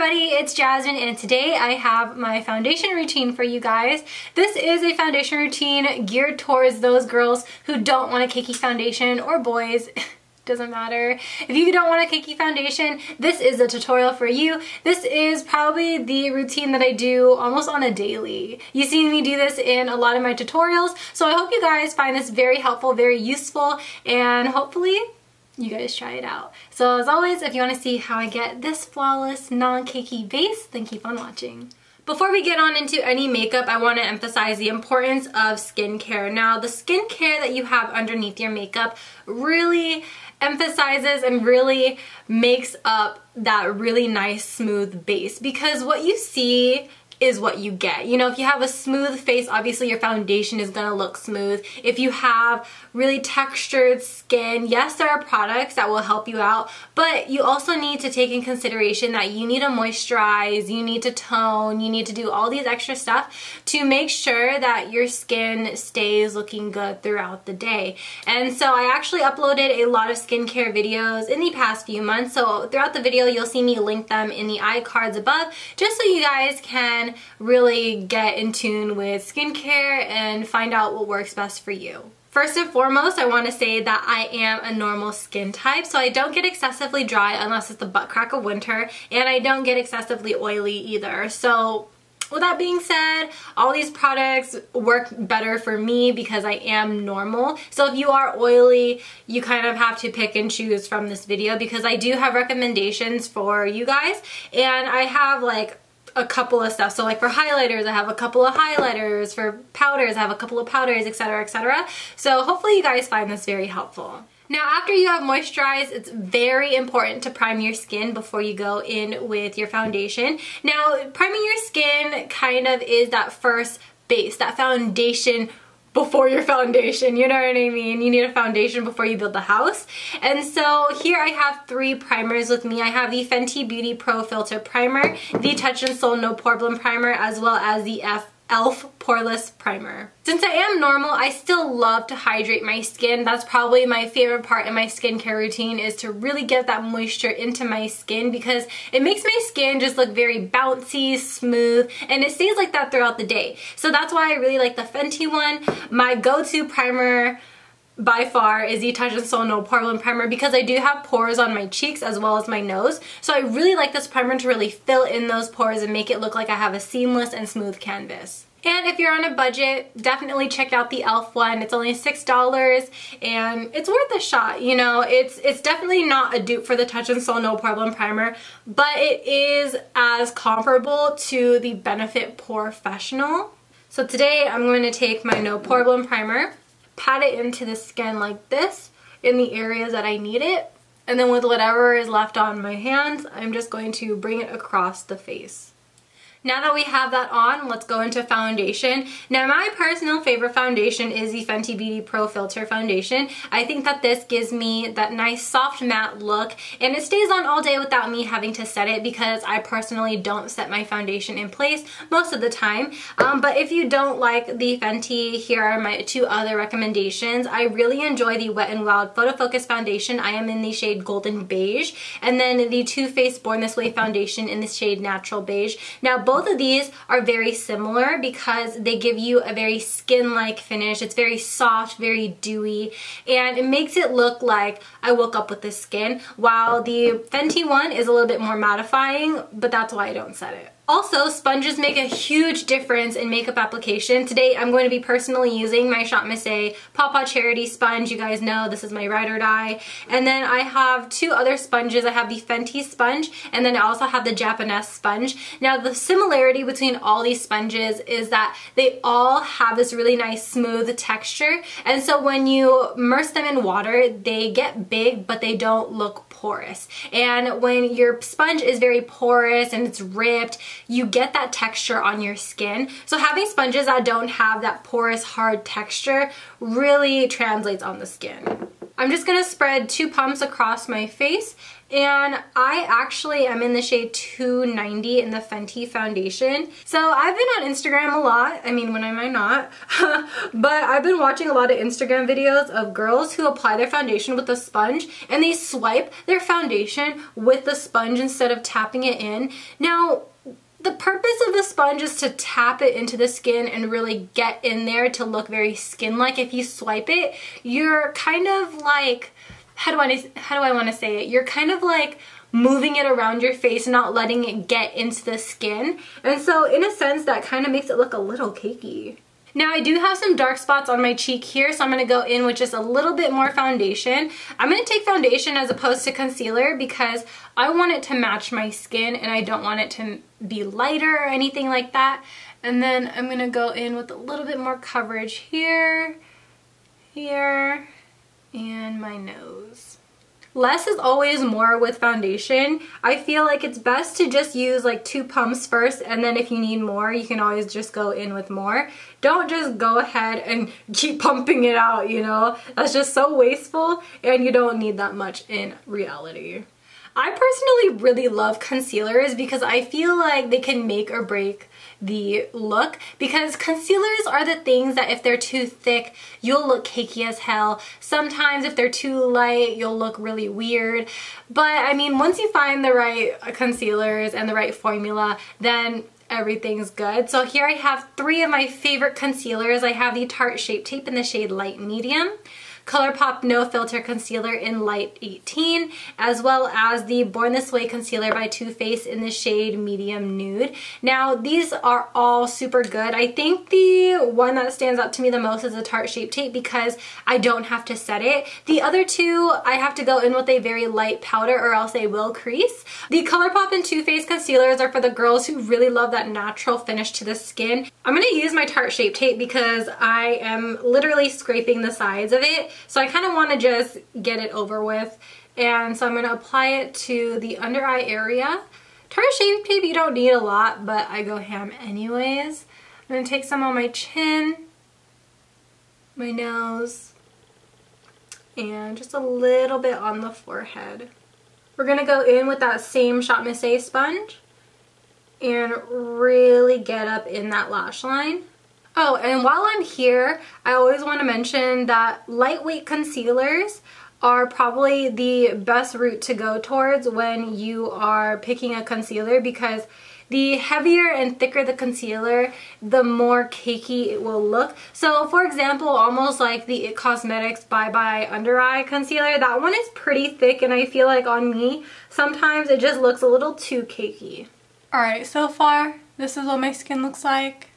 everybody, it's Jasmine, and today I have my foundation routine for you guys. This is a foundation routine geared towards those girls who don't want a cakey foundation, or boys. Doesn't matter. If you don't want a cakey foundation, this is a tutorial for you. This is probably the routine that I do almost on a daily. You've seen me do this in a lot of my tutorials, so I hope you guys find this very helpful, very useful, and hopefully you guys try it out. So as always, if you want to see how I get this flawless, non-cakey base, then keep on watching. Before we get on into any makeup, I want to emphasize the importance of skincare. Now, the skincare that you have underneath your makeup really emphasizes and really makes up that really nice smooth base, because what you see is what you get. You know, if you have a smooth face, obviously your foundation is gonna look smooth. If you have really textured skin, yes, there are products that will help you out, but you also need to take in consideration that you need to moisturize, you need to tone, you need to do all these extra stuff to make sure that your skin stays looking good throughout the day. And so I actually uploaded a lot of skincare videos in the past few months, so throughout the video you'll see me link them in the iCards above, just so you guys can really get in tune with skincare and find out what works best for you. First and foremost, I want to say that I am a normal skin type, so I don't get excessively dry unless it's the butt crack of winter, and I don't get excessively oily either. So with that being said, all these products work better for me because I am normal. So if you are oily, you kind of have to pick and choose from this video, because I do have recommendations for you guys, and I have like a couple of stuff. So like for highlighters, I have a couple of highlighters. For powders, I have a couple of powders, etc, etc. So hopefully you guys find this very helpful. Now, after you have moisturized, it's very important to prime your skin before you go in with your foundation. Now, priming your skin kind of is that first base, that foundation before your foundation, you know what I mean? You need a foundation before you build the house. And so here I have 3 primers with me. I have the Fenty Beauty Pro Filtr Primer, the Touch in Sol No Poreblem Primer, as well as the e.l.f. Poreless Primer. Since I am normal, I still love to hydrate my skin. That's probably my favorite part in my skincare routine, is to really get that moisture into my skin, because it makes my skin just look very bouncy, smooth, and it stays like that throughout the day. So that's why I really like the Fenty one. My go-to primer by far is the Touch in Sol No Poreblem Primer, because I do have pores on my cheeks as well as my nose. So I really like this primer to really fill in those pores and make it look like I have a seamless and smooth canvas. And if you're on a budget, definitely check out the e.l.f. one. It's only $6 and it's worth a shot. You know, it's definitely not a dupe for the Touch in Sol No Poreblem Primer, but it is as comparable to the Benefit Porefessional. So today I'm going to take my No Poreblem Primer, pat it into the skin like this in the areas that I need it, and then with whatever is left on my hands, I'm just going to bring it across the face. Now that we have that on, let's go into foundation. Now, my personal favorite foundation is the Fenty Beauty Pro Filtr Foundation. I think that this gives me that nice soft matte look, and it stays on all day without me having to set it, because I personally don't set my foundation in place most of the time. But if you don't like the Fenty, here are my 2 other recommendations. I really enjoy the Wet n Wild Photo Focus Foundation. I am in the shade Golden Beige, and then the Too Faced Born This Way Foundation in the shade Natural Beige. Now, both of these are very similar because they give you a very skin-like finish. It's very soft, very dewy, and it makes it look like I woke up with this skin, while the Fenty one is a little bit more mattifying, but that's why I don't set it. Also, sponges make a huge difference in makeup application. Today, I'm going to be personally using my Shop Miss A Paw Charity sponge. You guys know this is my ride or die. And then I have 2 other sponges. I have the Fenty sponge, and then I also have the Japanese sponge. Now, the similarity between all these sponges is that they all have this really nice smooth texture. And so when you immerse them in water, they get big, but they don't look porous. And when your sponge is very porous and it's ripped, you get that texture on your skin. So having sponges that don't have that porous, hard texture really translates on the skin. I'm just gonna spread 2 pumps across my face, and I actually am in the shade 290 in the Fenty foundation. So I've been on Instagram a lot. I mean, when am I not? But I've been watching a lot of Instagram videos of girls who apply their foundation with a sponge, and they swipe their foundation with the sponge instead of tapping it in. Now, the purpose of the sponge is to tap it into the skin and really get in there to look very skin-like. If you swipe it, you're kind of like, how do I want to say it? You're kind of like moving it around your face, not letting it get into the skin. And so in a sense, that kind of makes it look a little cakey. Now I do have some dark spots on my cheek here, so I'm going to go in with just a little bit more foundation. I'm going to take foundation as opposed to concealer because I want it to match my skin and I don't want it to be lighter or anything like that. And then I'm going to go in with a little bit more coverage here, here, and my nose. Less is always more with foundation. I feel like it's best to just use like 2 pumps first, and then if you need more, you can always just go in with more. Don't just go ahead and keep pumping it out, you know? That's just so wasteful, and you don't need that much in reality. I personally really love concealers because I feel like they can make or break the look, because concealers are the things that if they're too thick, you'll look cakey as hell. Sometimes if they're too light, you'll look really weird. But I mean, once you find the right concealers and the right formula, then everything's good. So here I have 3 of my favorite concealers. I have the Tarte Shape Tape in the shade Light Medium, ColourPop No Filter Concealer in Light 18, as well as the Born This Way Concealer by Too Faced in the shade Medium Nude. Now, these are all super good. I think the one that stands out to me the most is the Tarte Shape Tape because I don't have to set it. The other 2, I have to go in with a very light powder or else they will crease. The ColourPop and Too Faced concealers are for the girls who really love that natural finish to the skin. I'm going to use my Tarte Shape Tape because I am literally scraping the sides of it. So I kind of want to just get it over with. And so I'm going to apply it to the under eye area. Tarte Shape Tape, you don't need a lot, but I go ham anyways. I'm going to take some on my chin, my nose, and just a little bit on the forehead. We're going to go in with that same Shot Missy sponge and really get up in that lash line. Oh, and while I'm here, I always want to mention that lightweight concealers are probably the best route to go towards when you are picking a concealer, because the heavier and thicker the concealer, the more cakey it will look. So for example, almost like the IT Cosmetics Bye Bye Under Eye Concealer, that one is pretty thick, and I feel like on me, sometimes it just looks a little too cakey. Alright, so far, this is what my skin looks like.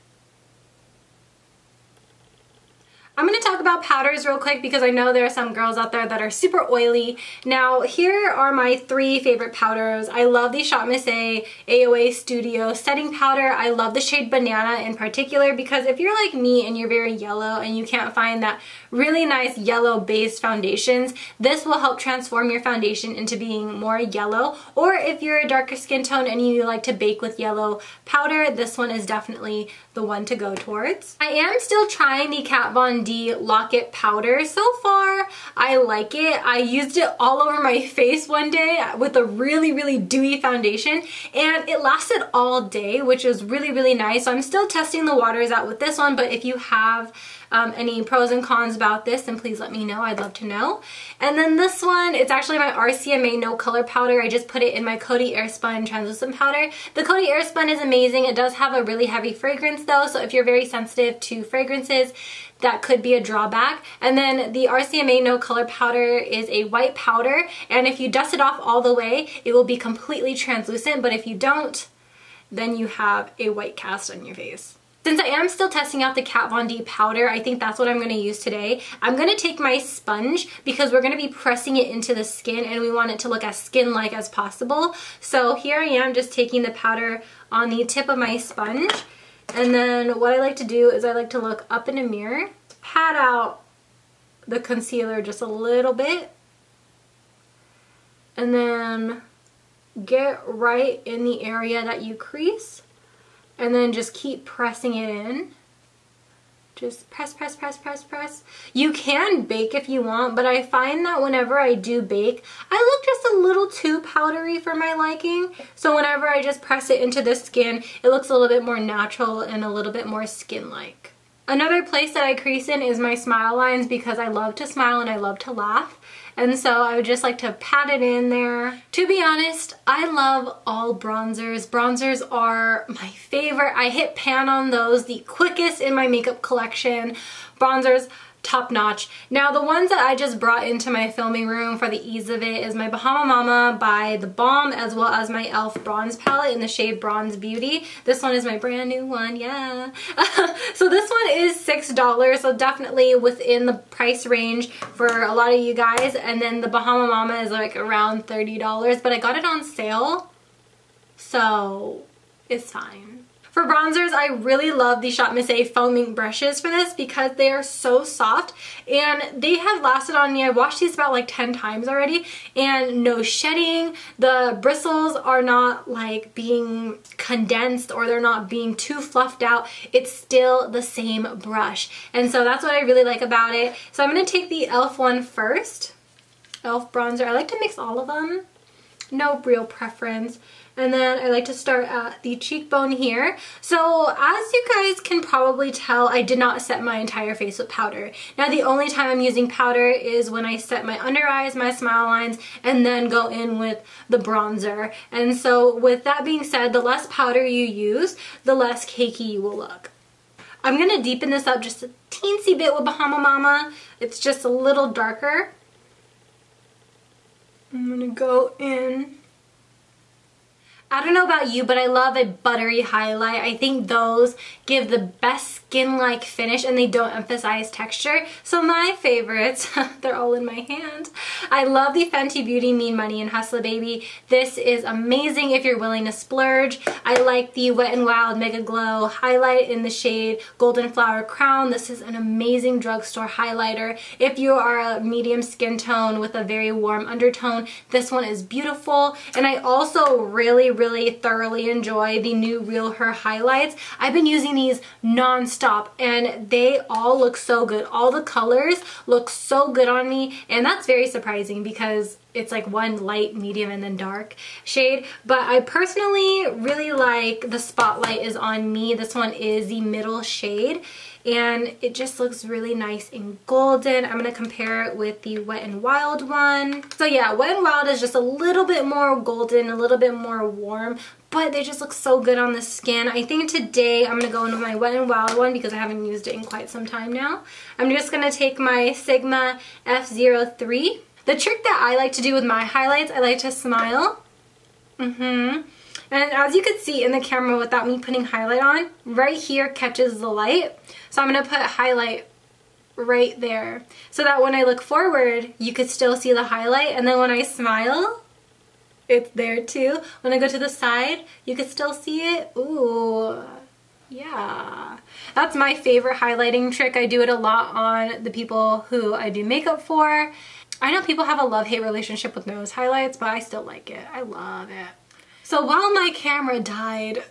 I'm going to talk about powders real quick because I know there are some girls out there that are super oily. Now, here are my 3 favorite powders. I love the Shot Missy AOA Studio Setting Powder. I love the shade Banana in particular because if you're like me and you're very yellow and you can't find that really nice yellow based foundations, this will help transform your foundation into being more yellow. Or if you're a darker skin tone and you like to bake with yellow powder, this one is definitely the one to go towards. I am still trying the Kat Von D Lock-It powder. So far, I like it. I used it all over my face one day with a really dewy foundation, and it lasted all day, which is really nice. So I'm still testing the waters out with this one, but if you have any pros and cons about this, then please let me know. I'd love to know. And then this one, it's actually my RCMA No Color Powder. I just put it in my Coty Airspun Translucent Powder. The Coty Airspun is amazing. It does have a really heavy fragrance though, so if you're very sensitive to fragrances, that could be a drawback. And then the RCMA No Color Powder is a white powder, and if you dust it off all the way, it will be completely translucent, but if you don't, then you have a white cast on your face. Since I am still testing out the Kat Von D powder, I think that's what I'm going to use today. I'm going to take my sponge because we're going to be pressing it into the skin and we want it to look as skin-like as possible. So here I am just taking the powder on the tip of my sponge. And then what I like to do is I like to look up in a mirror, pat out the concealer just a little bit, and then get right in the area that you crease. And then just keep pressing it in Just press, press, press, press, press. You can bake if you want, but I find that whenever I do bake, I look just a little too powdery for my liking. So whenever I just press it into the skin, it looks a little bit more natural and a little bit more skin-like. Another place that I crease in is my smile lines because I love to smile and I love to laugh. And so I would just like to pat it in there. To be honest, I love all bronzers. Bronzers are my favorite. I hit pan on those the quickest in my makeup collection. Bronzers, top notch. Now the ones that I just brought into my filming room for the ease of it is my Bahama Mama by The Balm, as well as my e.l.f. bronze palette in the shade Bronze Beauty. This one is my brand new one, yeah. So this one is $6, so definitely within the price range for a lot of you guys. And then the Bahama Mama is like around $30, but I got it on sale, so it's fine. For bronzers, I really love the Shop Miss A foaming brushes for this because they are so soft and they have lasted on me. I washed these about like 10 times already and no shedding. The bristles are not like being condensed or they're not being too fluffed out. It's still the same brush. And so that's what I really like about it. So I'm going to take the e.l.f. one first. e.l.f. bronzer. I like to mix all of them. No real preference. And then I like to start at the cheekbone here. So as you guys can probably tell, I did not set my entire face with powder. Now the only time I'm using powder is when I set my under eyes, my smile lines, and then go in with the bronzer. And so with that being said, the less powder you use, the less cakey you will look. I'm going to deepen this up just a teensy bit with Bahama Mama. It's just a little darker. I'm going to go in. I don't know about you, but I love a buttery highlight. I think those give the best skin-like finish and they don't emphasize texture. So my favorites, they're all in my hand. I love the Fenty Beauty Mean Money and Hustler Baby. This is amazing if you're willing to splurge. I like the Wet n Wild Mega Glow highlight in the shade Golden Flower Crown. This is an amazing drugstore highlighter. If you are a medium skin tone with a very warm undertone, this one is beautiful. And I also really thoroughly enjoy the new Real Her highlights. I've been using these non-stop and they all look so good. All the colors look so good on me and that's very surprising because it's like one light, medium, and then dark shade. But I personally really like the Spotlight is on Me. This one is the middle shade and it just looks really nice and golden. I'm going to compare it with the Wet n Wild one. So yeah, Wet n Wild is just a little bit more golden, a little bit more warm, but they just look so good on the skin. I think today I'm going to go in with my Wet n Wild one because I haven't used it in quite some time now. I'm just going to take my Sigma F03. The trick that I like to do with my highlights, I like to smile. And as you can see in the camera without me putting highlight on, right here catches the light. So I'm going to put highlight right there so that when I look forward, you could still see the highlight. And then when I smile, it's there too. When I go to the side, you could still see it. Ooh, yeah. That's my favorite highlighting trick. I do it a lot on the people who I do makeup for. I know people have a love-hate relationship with nose highlights, but I still like it. I love it. So while my camera died,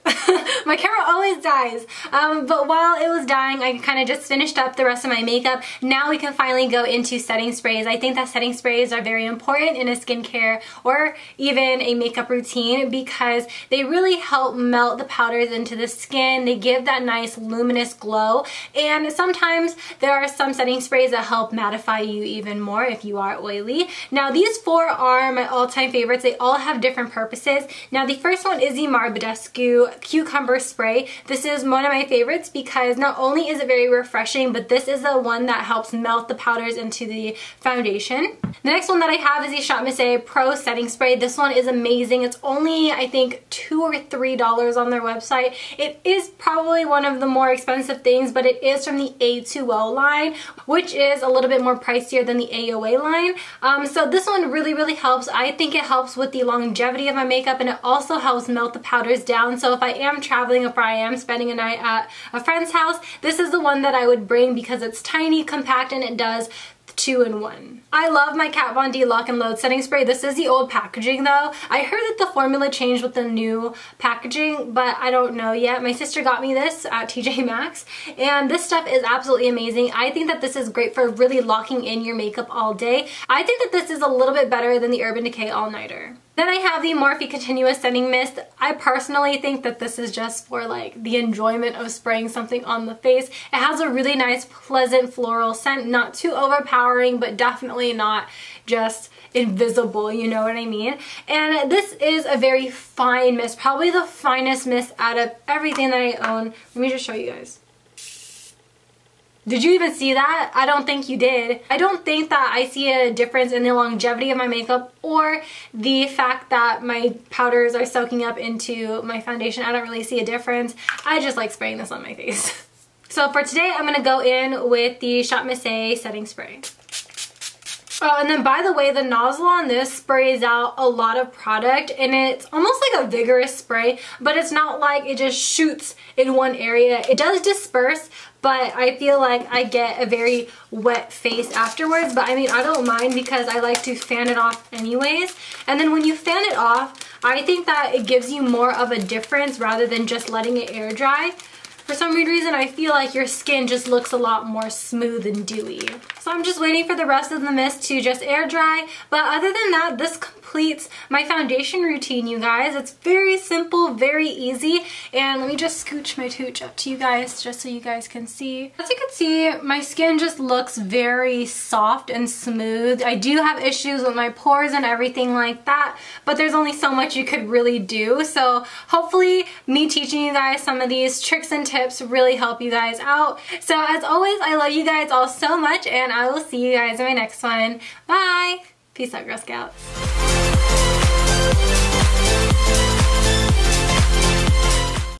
my camera always dies, but while it was dying, I kind of just finished up the rest of my makeup. Now we can finally go into setting sprays. I think that setting sprays are very important in a skincare or even a makeup routine because they really help melt the powders into the skin. They give that nice luminous glow, and sometimes there are some setting sprays that help mattify you even more if you are oily. Now these four are my all-time favorites. They all have different purposes. Now the first one is the Marbedescu Cucumber Spray. This is one of my favorites because not only is it very refreshing, but this is the one that helps melt the powders into the foundation. The next one that I have is the Shop Miss A Pro Setting Spray. This one is amazing. It's only, I think, $2 or $3 on their website. It is probably one of the more expensive things, but it is from the A2O line, which is a little bit more pricier than the AOA line. So this one really helps. I think it helps with the longevity of my makeup, and it also helps melt the powders down. So if I am traveling, if I am spending a night at a friend's house, this is the one that I would bring because it's tiny, compact, and it does 2-in-1. I love my Kat Von D Lock and Load setting spray. This is the old packaging though. I heard that the formula changed with the new packaging, but I don't know yet. My sister got me this at TJ Maxx, and this stuff is absolutely amazing. I think that this is great for really locking in your makeup all day. I think that this is a little bit better than the Urban Decay All Nighter. Then I have the Morphe Continuous Setting Mist. I personally think that this is just for like the enjoyment of spraying something on the face. It has a really nice pleasant floral scent, not too overpowering, but definitely not just invisible, you know what I mean? And this is a very fine mist, probably the finest mist out of everything that I own. Let me just show you guys. Did you even see that? I don't think you did. I don't think that I see a difference in the longevity of my makeup or the fact that my powders are soaking up into my foundation. I don't really see a difference. I just like spraying this on my face. So for today, I'm gonna go in with the Shop Miss A setting spray. Oh, and then by the way, the nozzle on this sprays out a lot of product, and it's almost like a vigorous spray, but it's not like it just shoots in one area. It does disperse, but I feel like I get a very wet face afterwards. But I mean, I don't mind because I like to fan it off anyways. And then when you fan it off, I think that it gives you more of a difference rather than just letting it air dry. For some weird reason, I feel like your skin just looks a lot more smooth and dewy. So I'm just waiting for the rest of the mist to just air dry. But other than that, this completes my foundation routine, you guys. It's very simple, very easy. And let me just scooch my tooch up to you guys just so you guys can see. As you can see, my skin just looks very soft and smooth. I do have issues with my pores and everything like that, but there's only so much you could really do. So hopefully me teaching you guys some of these tricks and tips really help you guys out. So as always, I love you guys all so much, and I will see you guys in my next one. Bye! Peace out, Girl Scouts.